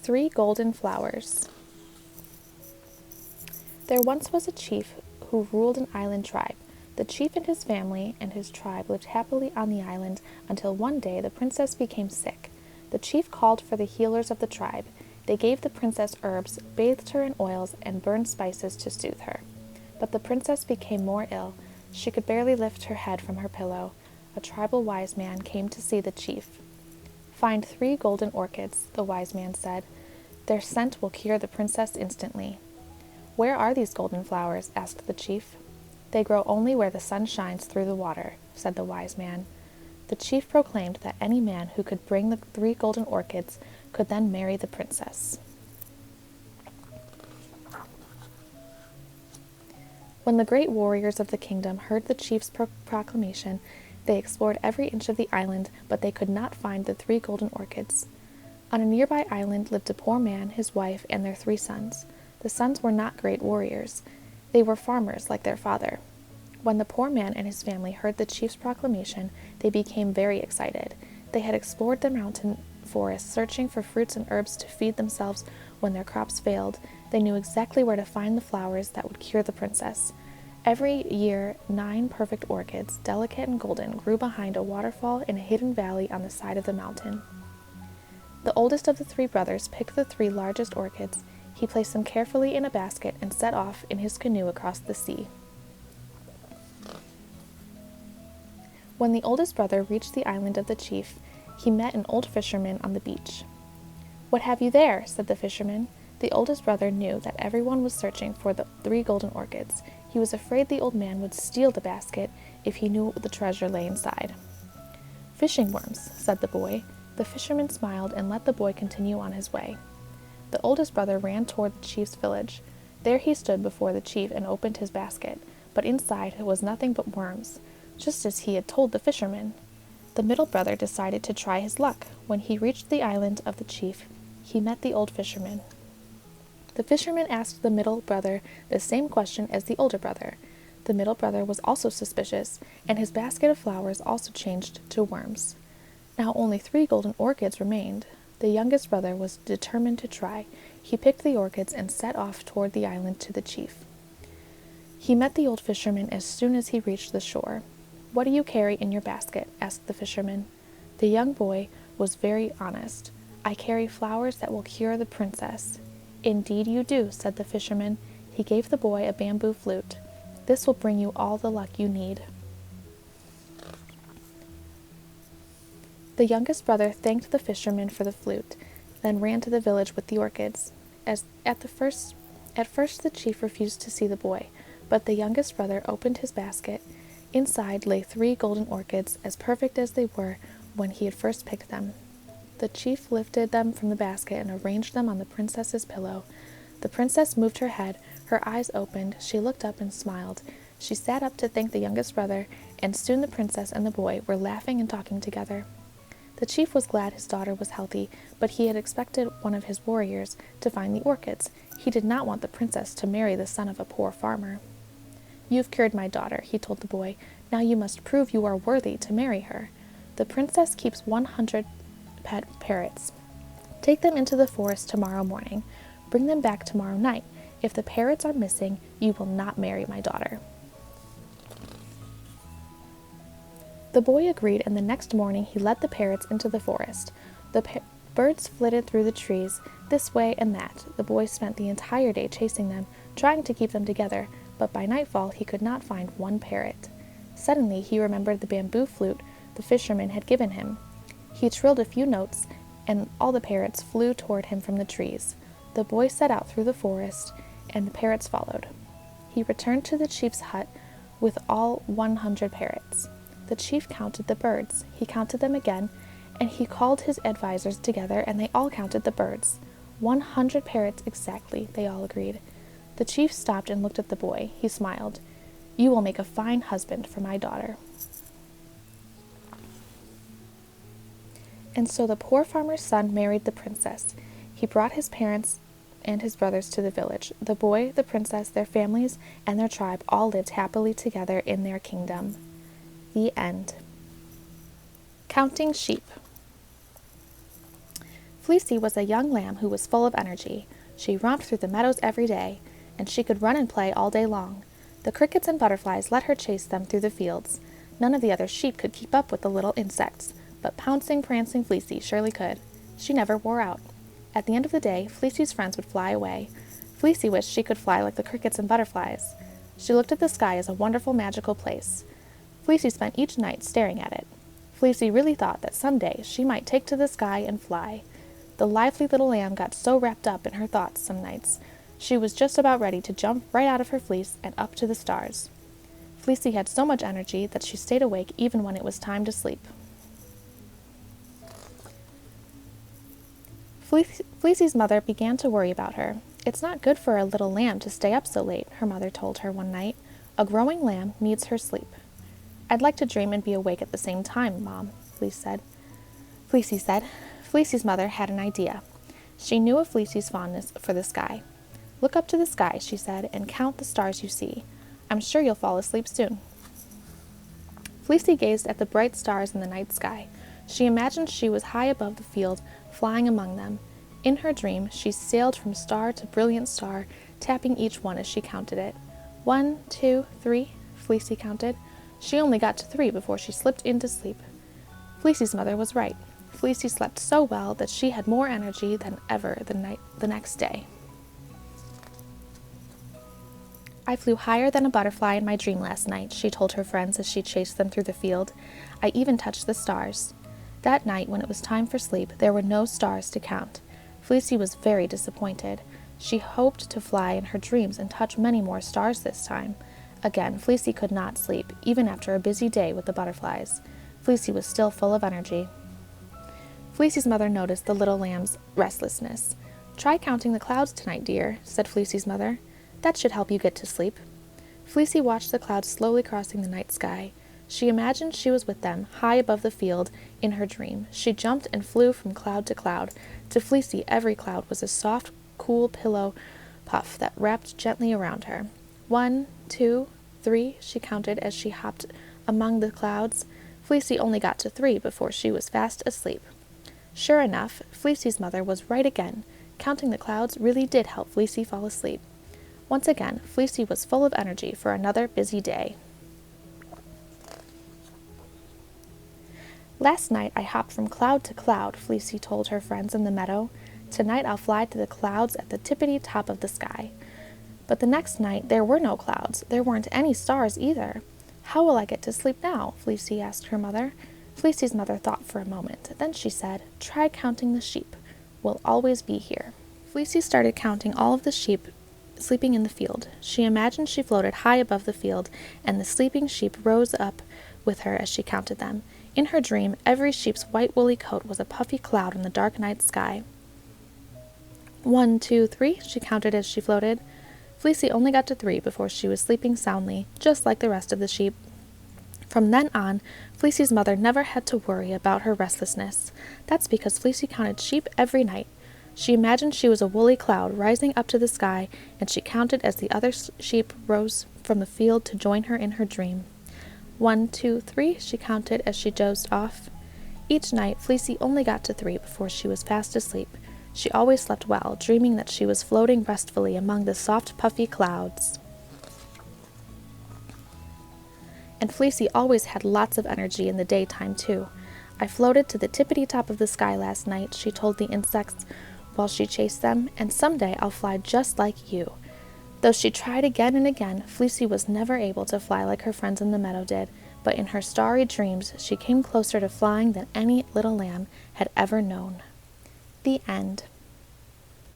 3 Golden Flowers. There once was a chief who ruled an island tribe. The chief and his family and his tribe lived happily on the island until one day the princess became sick. The chief called for the healers of the tribe. They gave the princess herbs, bathed her in oils, and burned spices to soothe her. But the princess became more ill. She could barely lift her head from her pillow. A tribal wise man came to see the chief. "Find 3 golden orchids," the wise man said. "Their scent will cure the princess instantly." "Where are these golden flowers?" asked the chief. "They grow only where the sun shines through the water," said the wise man. The chief proclaimed that any man who could bring the 3 golden orchids could then marry the princess. When the great warriors of the kingdom heard the chief's proclamation, they explored every inch of the island, but they could not find the 3 golden orchids. On a nearby island lived a poor man, his wife, and their 3 sons. The sons were not great warriors. They were farmers like their father. When the poor man and his family heard the chief's proclamation, they became very excited. They had explored the mountain forest, searching for fruits and herbs to feed themselves when their crops failed. They knew exactly where to find the flowers that would cure the princess. Every year, 9 perfect orchids, delicate and golden, grew behind a waterfall in a hidden valley on the side of the mountain. The oldest of the 3 brothers picked the 3 largest orchids. He placed them carefully in a basket and set off in his canoe across the sea. When the oldest brother reached the island of the chief, he met an old fisherman on the beach. "What have you there?" said the fisherman. The oldest brother knew that everyone was searching for the 3 golden orchids. He was afraid the old man would steal the basket if he knew the treasure lay inside. "Fishing worms," said the boy. The fisherman smiled and let the boy continue on his way. The oldest brother ran toward the chief's village. There he stood before the chief and opened his basket, but inside was nothing but worms, just as he had told the fisherman. The middle brother decided to try his luck. When he reached the island of the chief, he met the old fisherman. The fisherman asked the middle brother the same question as the older brother. The middle brother was also suspicious, and his basket of flowers also changed to worms. Now only 3 golden orchids remained. The youngest brother was determined to try. He picked the orchids and set off toward the island to the chief. He met the old fisherman as soon as he reached the shore. "What do you carry in your basket?" asked the fisherman. The young boy was very honest. "I carry flowers that will cure the princess." "Indeed you do," said the fisherman. He gave the boy a bamboo flute. "This will bring you all the luck you need." The youngest brother thanked the fisherman for the flute, then ran to the village with the orchids. At first the chief refused to see the boy, but the youngest brother opened his basket. Inside lay 3 golden orchids, as perfect as they were when he had first picked them. The chief lifted them from the basket and arranged them on the princess's pillow. The princess moved her head, her eyes opened, she looked up and smiled. She sat up to thank the youngest brother, and soon the princess and the boy were laughing and talking together. The chief was glad his daughter was healthy, but he had expected one of his warriors to find the orchids. He did not want the princess to marry the son of a poor farmer. "You've cured my daughter," he told the boy. "Now you must prove you are worthy to marry her. The princess keeps 100 pet parrots. Take them into the forest tomorrow morning. Bring them back tomorrow night. If the parrots are missing, you will not marry my daughter." The boy agreed, and the next morning he led the parrots into the forest. The birds flitted through the trees, this way and that. The boy spent the entire day chasing them, trying to keep them together, but by nightfall he could not find one parrot. Suddenly he remembered the bamboo flute the fisherman had given him. He trilled a few notes, and all the parrots flew toward him from the trees. The boy set out through the forest, and the parrots followed. He returned to the chief's hut with all 100 parrots. The chief counted the birds. He counted them again, and he called his advisors together, and they all counted the birds. 100 parrots exactly, they all agreed. The chief stopped and looked at the boy. He smiled. "You will make a fine husband for my daughter." And so the poor farmer's son married the princess. He brought his parents and his brothers to the village. The boy, the princess, their families, and their tribe all lived happily together in their kingdom. The end. Counting sheep. Fleecy was a young lamb who was full of energy. She romped through the meadows every day, and she could run and play all day long. The crickets and butterflies let her chase them through the fields. None of the other sheep could keep up with the little insects, but pouncing, prancing Fleecy surely could. She never wore out. At the end of the day, Fleecy's friends would fly away. Fleecy wished she could fly like the crickets and butterflies. She looked at the sky as a wonderful, magical place. Fleecy spent each night staring at it. Fleecy really thought that someday she might take to the sky and fly. The lively little lamb got so wrapped up in her thoughts some nights, she was just about ready to jump right out of her fleece and up to the stars. Fleecy had so much energy that she stayed awake even when it was time to sleep. Fleecy's mother began to worry about her. "It's not good for a little lamb to stay up so late," her mother told her one night. "A growing lamb needs her sleep." "I'd like to dream and be awake at the same time, Mom," Fleecy said. Fleecy's mother had an idea. She knew of Fleecy's fondness for the sky. "Look up to the sky," she said, "and count the stars you see. I'm sure you'll fall asleep soon." Fleecy gazed at the bright stars in the night sky. She imagined she was high above the field, flying among them. In her dream, she sailed from star to brilliant star, tapping each one as she counted it. 1, 2, 3, Fleecy counted. She only got to 3 before she slipped into sleep. Fleecy's mother was right. Fleecy slept so well that she had more energy than ever the next day. "I flew higher than a butterfly in my dream last night," she told her friends as she chased them through the field. "I even touched the stars." That night, when it was time for sleep, there were no stars to count. Fleecy was very disappointed. She hoped to fly in her dreams and touch many more stars this time. Again, Fleecy could not sleep, even after a busy day with the butterflies. Fleecy was still full of energy. Fleecy's mother noticed the little lamb's restlessness. "Try counting the clouds tonight, dear," said Fleecy's mother. "That should help you get to sleep." Fleecy watched the clouds slowly crossing the night sky. She imagined she was with them, high above the field, in her dream. She jumped and flew from cloud to cloud. To Fleecy, every cloud was a soft, cool pillow puff that wrapped gently around her. 1, 2, 3, she counted as she hopped among the clouds. Fleecy only got to 3 before she was fast asleep. Sure enough, Fleecy's mother was right again. Counting the clouds really did help Fleecy fall asleep. Once again, Fleecy was full of energy for another busy day. "Last night I hopped from cloud to cloud," Fleecy told her friends in the meadow. "Tonight I'll fly to the clouds at the tippity top of the sky." But the next night there were no clouds. There weren't any stars either. "How will I get to sleep now?" Fleecy asked her mother. Fleecy's mother thought for a moment. Then she said, "Try counting the sheep. We'll always be here." Fleecy started counting all of the sheep sleeping in the field. She imagined she floated high above the field, and the sleeping sheep rose up with her as she counted them. In her dream, every sheep's white woolly coat was a puffy cloud in the dark night sky. 1, 2, 3, she counted as she floated. Fleecy only got to 3 before she was sleeping soundly, just like the rest of the sheep. From then on, Fleecy's mother never had to worry about her restlessness. That's because Fleecy counted sheep every night. She imagined she was a woolly cloud rising up to the sky, and she counted as the other sheep rose from the field to join her in her dream. 1, 2, 3, she counted as she dozed off. Each night, Fleecy only got to 3 before she was fast asleep. She always slept well, dreaming that she was floating restfully among the soft, puffy clouds. And Fleecy always had lots of energy in the daytime, too. "I floated to the tippity-top of the sky last night," she told the insects while she chased them, "and someday I'll fly just like you." Though she tried again and again, Fleecy was never able to fly like her friends in the meadow did, but in her starry dreams she came closer to flying than any little lamb had ever known. The end.